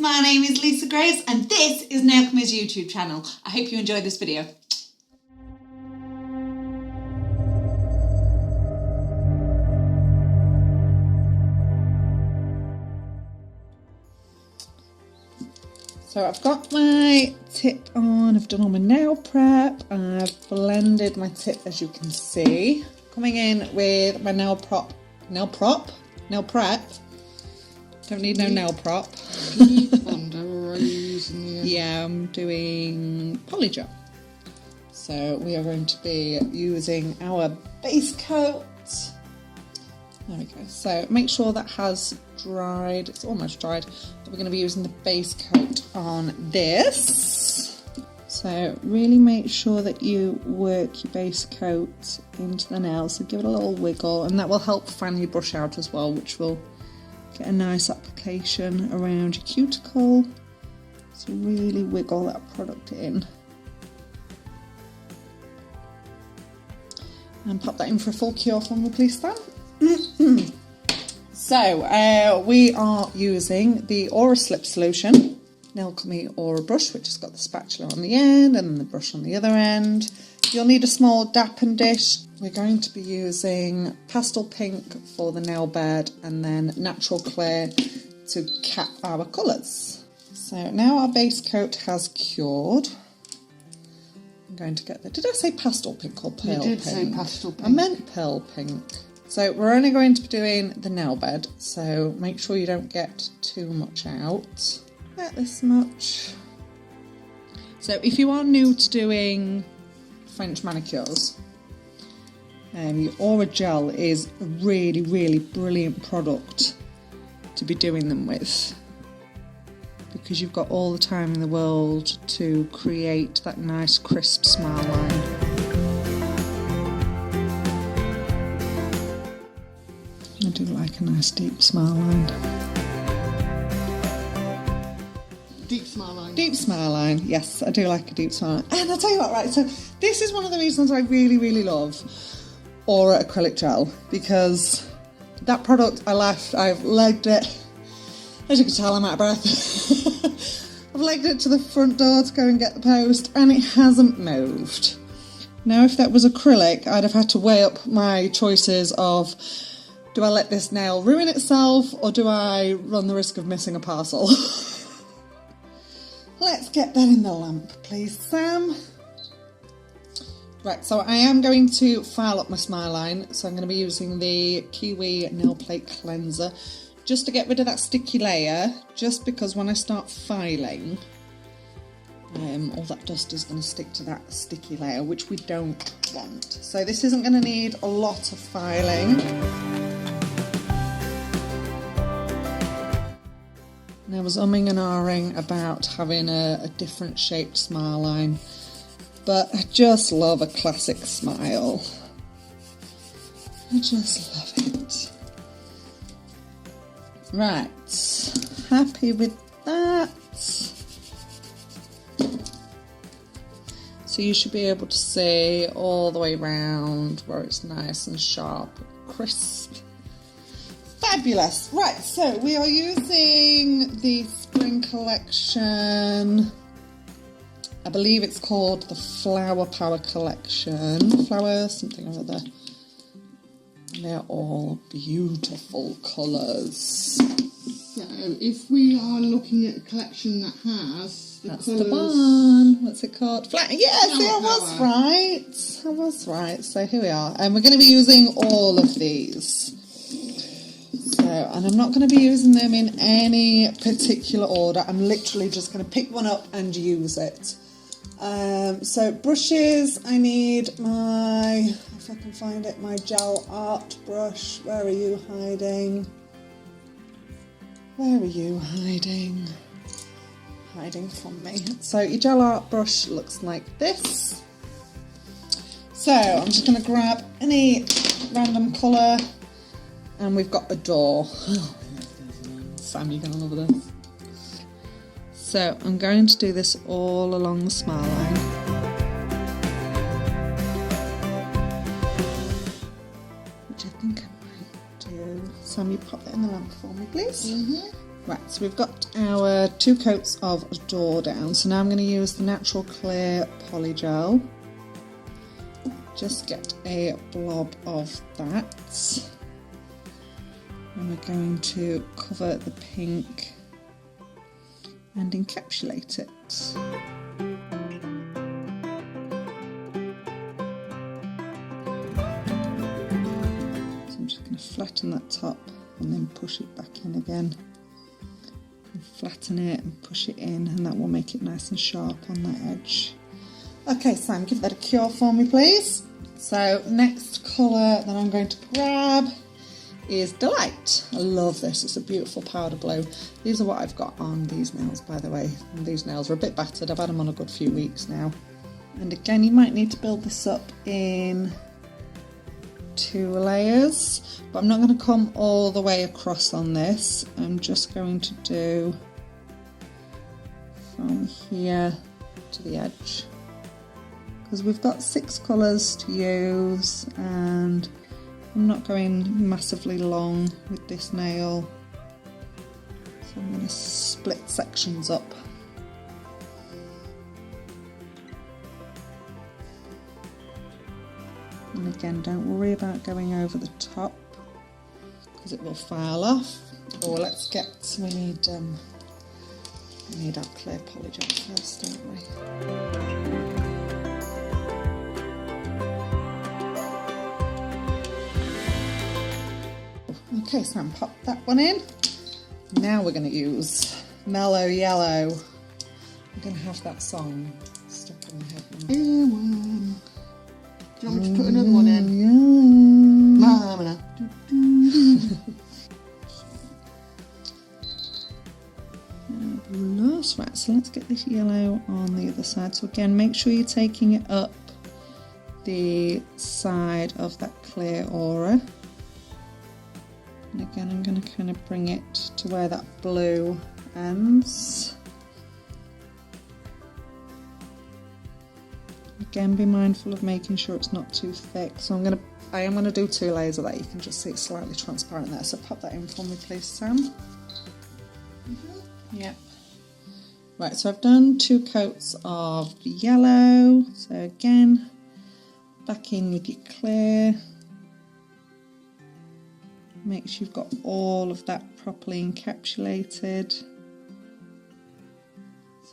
my name is Lisa Grace and this is Nailchemy's YouTube channel. I hope you enjoyed this video. So I've got my tip on, I've done all my nail prep, I've blended my tip as you can see. Coming in with my nail prep. Don't need no nail prop. Yeah, I'm doing polygel. So we are going to be using our base coat. There we go. So make sure that has dried. It's almost dried. But we're going to be using the base coat on this. So really make sure that you work your base coat into the nail. So give it a little wiggle, and that will help fan your brush out as well, which will get a nice application around your cuticle. So really wiggle that product in. And pop that in for a full cure for me, please, Stan. So we are using the Aura Slip solution, Nailchemy Aura brush, which has got the spatula on the end and the brush on the other end. You'll need a small dappen dish. We're going to be using pastel pink for the nail bed and then natural clear to cap our colours. So now our base coat has cured. I'm going to get the... Did I say pastel pink or pale pink? You did say pastel pink. I meant pale pink. So we're only going to be doing the nail bed, so make sure you don't get too much out. Not this much. So if you are new to doing French manicures, your Aura gel is a really, really brilliant product to be doing them with, because you've got all the time in the world to create that nice crisp smile line. I do like a nice deep smile line. Deep smile line. Deep smile line, yes, I do like a deep smile line. And I'll tell you what, right, so this is one of the reasons I really, really love Aura acrylic gel, because that product I've legged it, as you can tell I'm out of breath. I've legged it to the front door to go and get the post and it hasn't moved. Now if that was acrylic, I'd have had to weigh up my choices of, do I let this nail ruin itself or do I run the risk of missing a parcel? Let's get that in the lamp, please, Sam. Right, so I am going to file up my smile line. So I'm going to be using the Kiwi Nail Plate Cleanser just to get rid of that sticky layer, just because when I start filing, all that dust is going to stick to that sticky layer, which we don't want. So this isn't going to need a lot of filing. And I was umming and ahhing about having a different shaped smile line, but I just love a classic smile. I just love it. Right, happy with that. So you should be able to see all the way around where it's nice and sharp, crisp. Fabulous. Right, so we are using the spring collection. I believe it's called the Flower Power Collection. Flower something or other. And they're all beautiful colours. So if we are looking at a collection that has the That's colours... the one. What's it called? Yes, Flower I was right. I was right. So here we are. And we're going to be using all of these. So, and I'm not going to be using them in any particular order. I'm literally just going to pick one up and use it. So brushes, I need my, if I can find it, my gel art brush. Where are you hiding? Where are you hiding? Hiding from me. So your gel art brush looks like this. So I'm just going to grab any random colour. And we've got a door. Sam, you're going to love this. So I'm going to do this all along the smile line. Which I think I might do. Sam, you pop that in the lamp for me, please. Right, so we've got our 2 coats of door down. So now I'm going to use the natural clear polygel. Just get a blob of that. And we're going to cover the pink and encapsulate it. So I'm just going to flatten that top and then push it back in again. And flatten it and push it in, and that will make it nice and sharp on that edge. Okay, Sam, give that a cure for me, please. So next colour that I'm going to grab is Delight. I love this, it's a beautiful powder blue. These are what I've got on these nails, by the way. And these nails are a bit battered, I've had them on a good few weeks now. And again, you might need to build this up in 2 layers, but I'm not going to come all the way across on this. I'm just going to do from here to the edge, because we've got 6 colours to use and I'm not going massively long with this nail, so I'm going to split sections up. And again, don't worry about going over the top because it will file off. Or we need our clear polygel first, don't we? Okay, Sam, pop that one in. Now we're going to use Mellow Yellow. I'm going to have that song stuck in my head now. Do you want me to put another one in? Mama. Fabulous. Right, so let's get this yellow on the other side. So again, make sure you're taking it up the side of that clear aura. And again, I'm going to kind of bring it to where that blue ends. Again, be mindful of making sure it's not too thick. So I am going to do 2 layers of that. You can just see it's slightly transparent there. So pop that in for me, please, Sam. Yep. Right, so I've done 2 coats of the yellow. So again, back in with your clear. Make sure you've got all of that properly encapsulated. So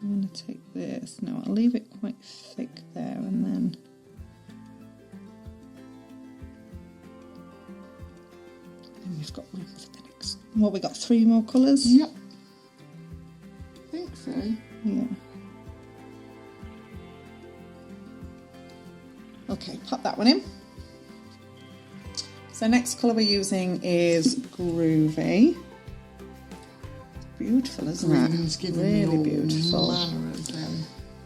I'm going to take this. Now I'll leave it quite thick there, and then we've got room for the next. What, we got 3 more colours? Yep. I think so. Yeah. Okay, pop that one in. So next colour we're using is Groovy. Beautiful, isn't it? Really beautiful.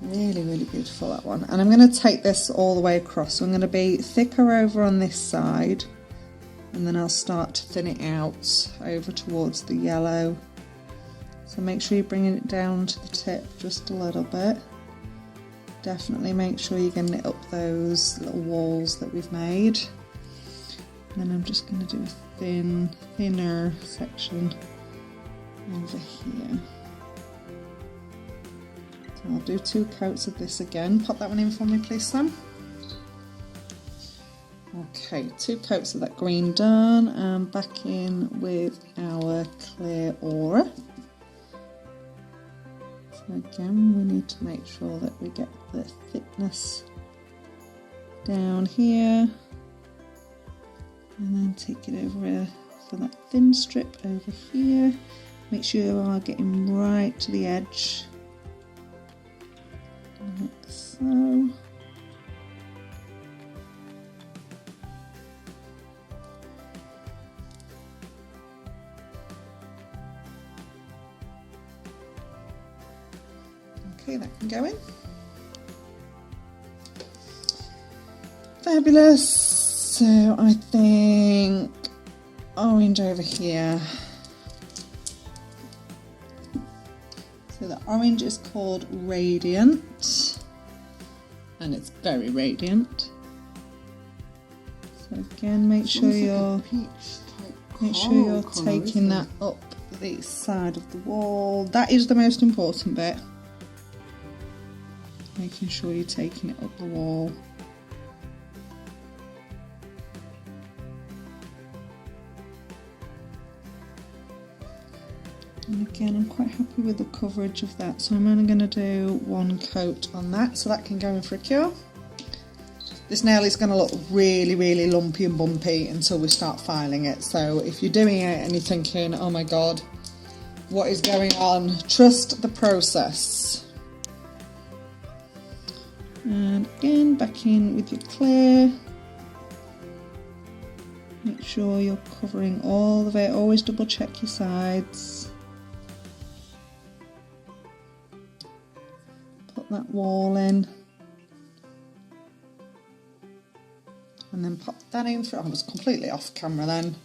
Really, really beautiful, that one. And I'm going to take this all the way across. So I'm going to be thicker over on this side, and then I'll start to thin it out over towards the yellow. So make sure you're bringing it down to the tip just a little bit. Definitely make sure you're getting it up those little walls that we've made. And then I'm just going to do a thinner section over here. So I'll do 2 coats of this again. Pop that one in for me, please, Sam. Okay, 2 coats of that green done, and back in with our clear aura. So again, we need to make sure that we get the thickness down here. And then take it over for that thin strip over here. Make sure you are getting right to the edge, like so. Okay, that can go in. Fabulous. So I think orange over here. So the orange is called Radiant, and it's very radiant. So again, make sure you're taking that up the side of the wall. That is the most important bit. Making sure you're taking it up the wall. And again, I'm quite happy with the coverage of that, so I'm only going to do one coat on that, so that can go in for a cure. This nail is going to look really, really lumpy and bumpy until we start filing it, so if you're doing it and you're thinking, oh my god, what is going on, trust the process. And again, back in with your clear. Make sure you're covering all of it, always double check your sides. Put that wall in. And then pop that in through. I was completely off camera then.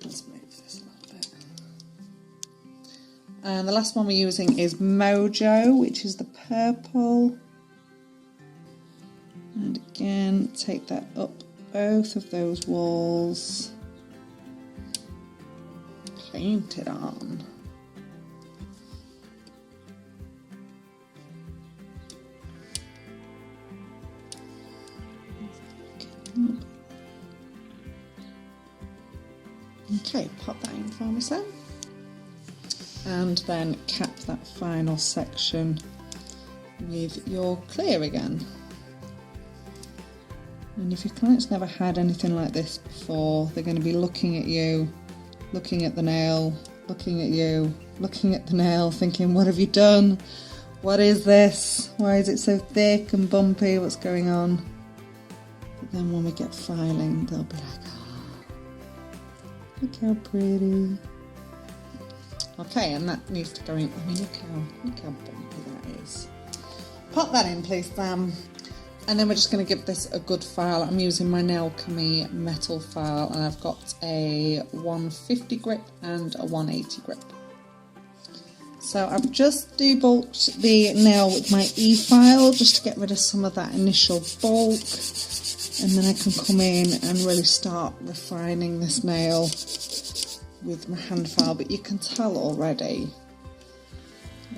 Let's move this a little bit. And the last one we're using is Mojo, which is the purple. And again, take that up both of those walls. Paint it on. Okay, pop that in for me, so. And then cap that final section with your clear again. And if your client's never had anything like this before, they're going to be looking at you, looking at the nail, looking at you, looking at the nail, thinking, what have you done? What is this? Why is it so thick and bumpy? What's going on? But then when we get filing, they'll be like, look how pretty. Okay, and that needs to go in. I mean, look how bumpy that is. Pop that in, please, Sam. And then we're just going to give this a good file. I'm using my Nailchemy metal file, and I've got a 150 grip and a 180 grip. So I've just debulked the nail with my E-file just to get rid of some of that initial bulk. And then I can come in and really start refining this nail with my hand file, but you can tell already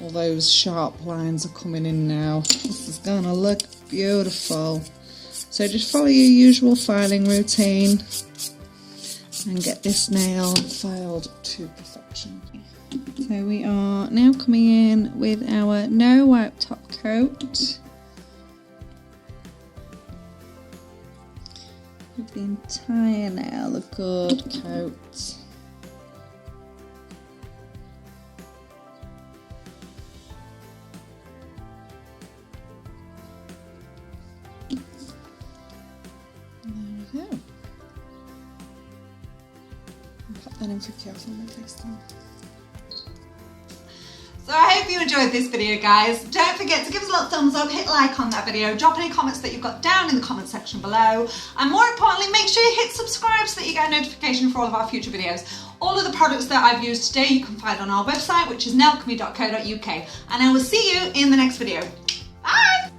all those sharp lines are coming in now. This is gonna look beautiful. So just follow your usual filing routine and get this nail filed to perfection. So we are now coming in with our no wipe top coat. Give the entire nail a good coat. There we go. Pop that in for careful on my face then. So I hope you enjoyed this video, guys. Don't forget to give us a little thumbs up, hit like on that video, drop any comments that you've got down in the comment section below, and more importantly, make sure you hit subscribe so that you get a notification for all of our future videos. All of the products that I've used today you can find on our website, which is nailchemy.co.uk, and I will see you in the next video. Bye!